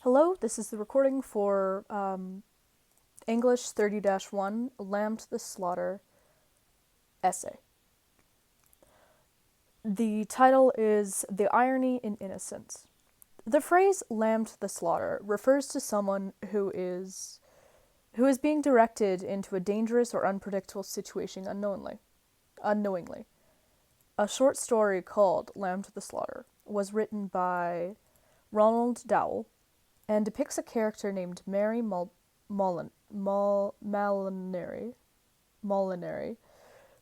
Hello, this is the recording for English 30-1, Lamb to the Slaughter essay. The title is The Irony in Innocence. The phrase lamb to the slaughter refers to someone who is being directed into a dangerous or unpredictable situation unknowingly. A short story called Lamb to the Slaughter was written by Ronald Dowell and depicts a character named Mary Molinari,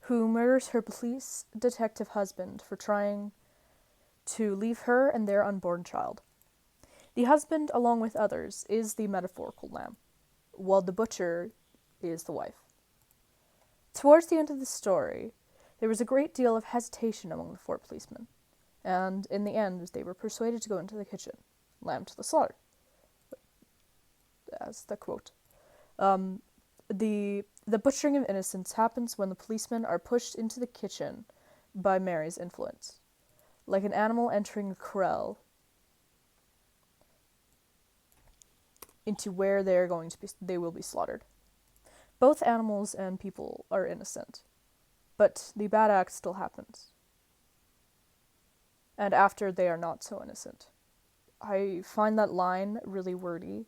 who murders her police detective husband for trying to leave her and their unborn child. The husband, along with others, is the metaphorical lamb, while the butcher is the wife. Towards the end of the story, there was a great deal of hesitation among the four policemen, and in the end they were persuaded to go into the kitchen, lamb to the slaughter. As the quote. The butchering of innocents happens when the policemen are pushed into the kitchen by Mary's influence, like an animal entering a corral into where they will be slaughtered. Both animals and people are innocent, but the bad act still happens. And after they are not so innocent. I find that line really wordy,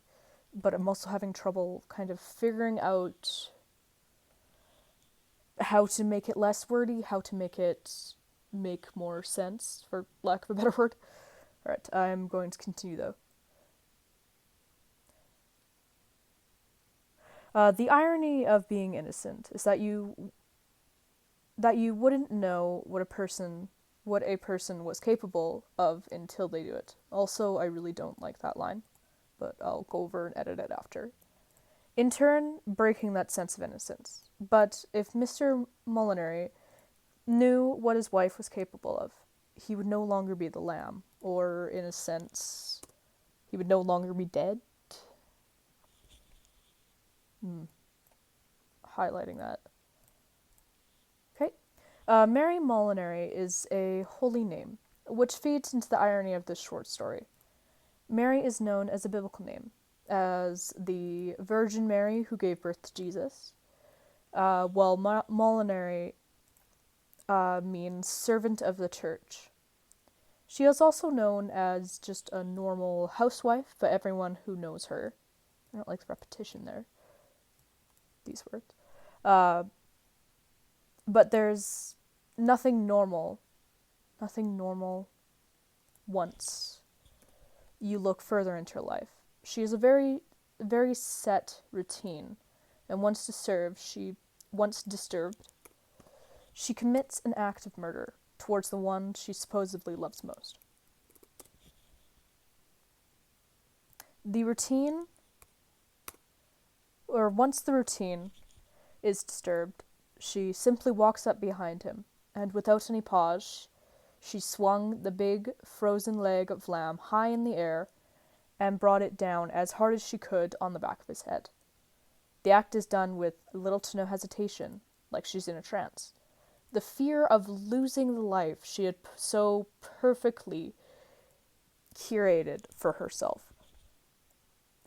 but I'm also having trouble kind of figuring out how to make it less wordy, how to make it make more sense, for lack of a better word. Alright, I'm going to continue though. The irony of being innocent is that you wouldn't know what a person was capable of until they do it. Also, I really don't like that line, but I'll go over and edit it after. In turn, breaking that sense of innocence. But if Mr. Molinari knew what his wife was capable of, he would no longer be the lamb, or in a sense, he would no longer be dead. Highlighting that. Okay. Mary Molinari is a holy name, which feeds into the irony of this short story. Mary is known as a biblical name, as the Virgin Mary who gave birth to Jesus, while Molinari means servant of the church. She is also known as just a normal housewife by everyone who knows her. I don't like the repetition there. These words. But there's nothing normal once you look further into her life. She has a very, very set routine, and once disturbed, she commits an act of murder towards the one she supposedly loves most. Once the routine is disturbed, she simply walks up behind him, and without any pause, she swung the big, frozen leg of lamb high in the air and brought it down as hard as she could on the back of his head. The act is done with little to no hesitation, like she's in a trance. The fear of losing the life she had so perfectly curated for herself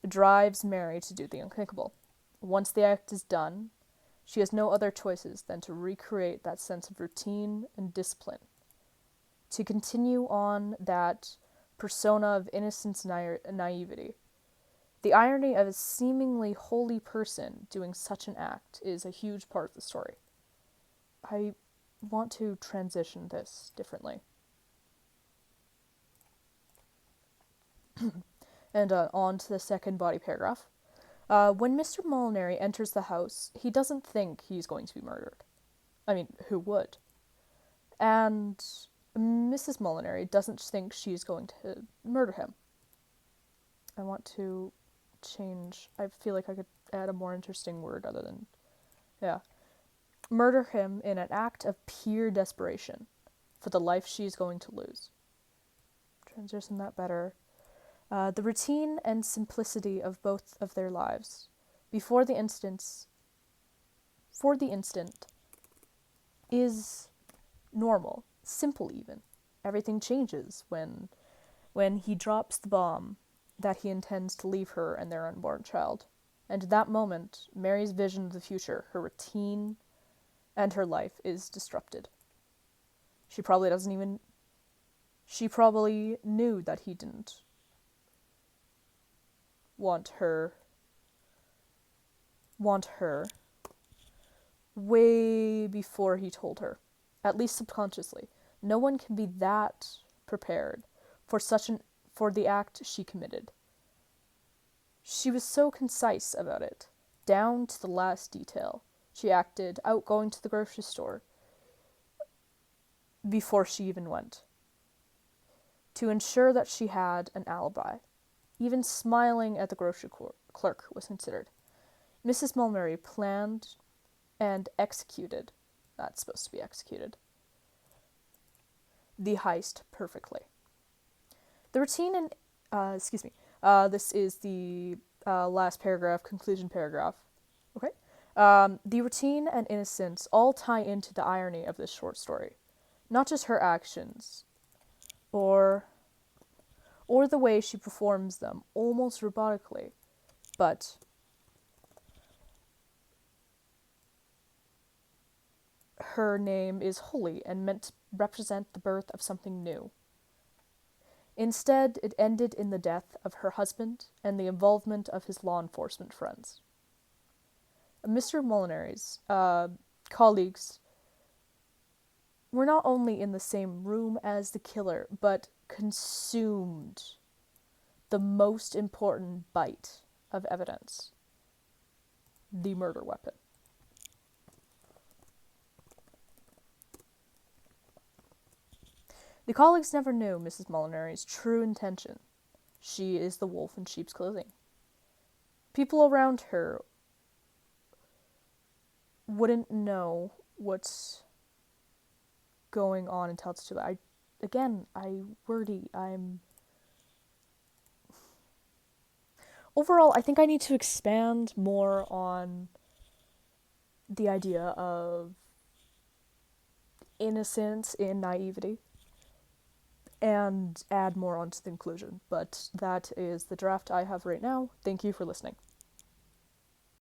drives Mary to do the unthinkable. Once the act is done, she has no other choices than to recreate that sense of routine and discipline, to continue on that persona of innocence and naivety. The irony of a seemingly holy person doing such an act is a huge part of the story. I want to transition this differently. And on to the second body paragraph. When Mr. Molinari enters the house, he doesn't think he's going to be murdered. I mean, who would? And Mrs. Molinari doesn't think she's going to murder him. I want to change. I feel like I could add a more interesting word other than, murder him in an act of pure desperation for the life she's going to lose. Transition that better. The routine and simplicity of both of their lives, for the instant, is normal, simple even. Everything changes when he drops the bomb that he intends to leave her and their unborn child. And at that moment, Mary's vision of the future, her routine, and her life is disrupted. She probably knew that he didn't want her way before he told her, at least subconsciously. No one can be that prepared for the act she committed. She was so concise about it, down to the last detail. She acted out going to the grocery store before she even went, to ensure that she had an alibi. Even smiling at the grocery clerk was considered. Mrs. Mulberry planned and executed, that's supposed to be executed, the heist perfectly. The routine and, this is the last paragraph, conclusion paragraph. Okay? The routine and innocence all tie into the irony of this short story. Not just her actions, or the way she performs them, almost robotically, but her name is holy and meant to represent the birth of something new. Instead, it ended in the death of her husband and the involvement of his law enforcement friends. Mr. Molinari's colleagues were not only in the same room as the killer, but consumed the most important bite of evidence: the murder weapon. The colleagues never knew Mrs. Molinari's true intention. She is the wolf in sheep's clothing. People around her wouldn't know what's going on until it's too late. Overall, I think I need to expand more on the idea of innocence in naivety and add more onto the conclusion. But that is the draft I have right now. Thank you for listening.